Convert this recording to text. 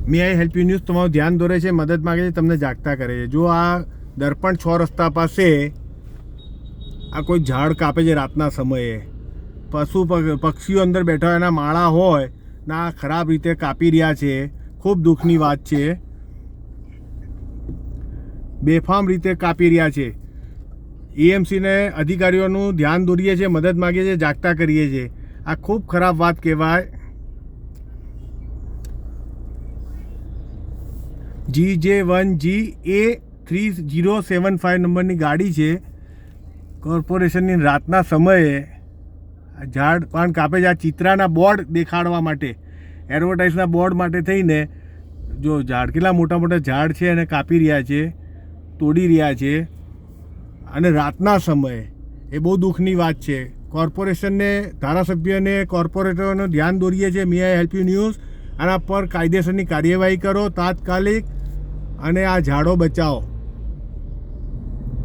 May I help you news તમારું ધ્યાન દોરે છે, મદદ માગે છે, તમને જાગતા કરે છે. જો આ દર્પણ 6 રસ્તા પાસે આ કોઈ ઝાડ કાપે છે રાતના સમયે, પક્ષીઓ અંદર બેઠા હોય, એના માળા હોય ના ખરાબ રીતે કાપી રહ્યા છે. ખૂબ દુઃખની વાત છે. બેફામ રીતે કાપી રહ્યા છે. એએમસીને અધિકારીઓનું ધ્યાન દોરીએ છીએ, મદદ માગીએ છીએ, જાગતા કરીએ છીએ. આ ખૂબ ખરાબ વાત કહેવાય. GJ1GA3075 નંબરની ગાડી છે. કોર્પોરેશનની રાતના સમયે ઝાડ પણ કાપે છે. આ ચિત્રાના બોર્ડ દેખાડવા માટે, એડવર્ટાઇઝના બોર્ડ માટે થઈને જો ઝાડ કેટલા મોટા મોટા ઝાડ છે એને કાપી રહ્યા છે, તોડી રહ્યા છે, અને રાતના સમયે એ બહુ દુઃખની વાત છે. કોર્પોરેશનને, ધારાસભ્યને, કોર્પોરેટરોનું ધ્યાન દોરીએ છીએ. મે આઈ હેલ્પ યુ ન્યૂઝ આના પર કાયદેસરની કાર્યવાહી કરો તાત્કાલિક, અને આ ઝાડો બચાવો.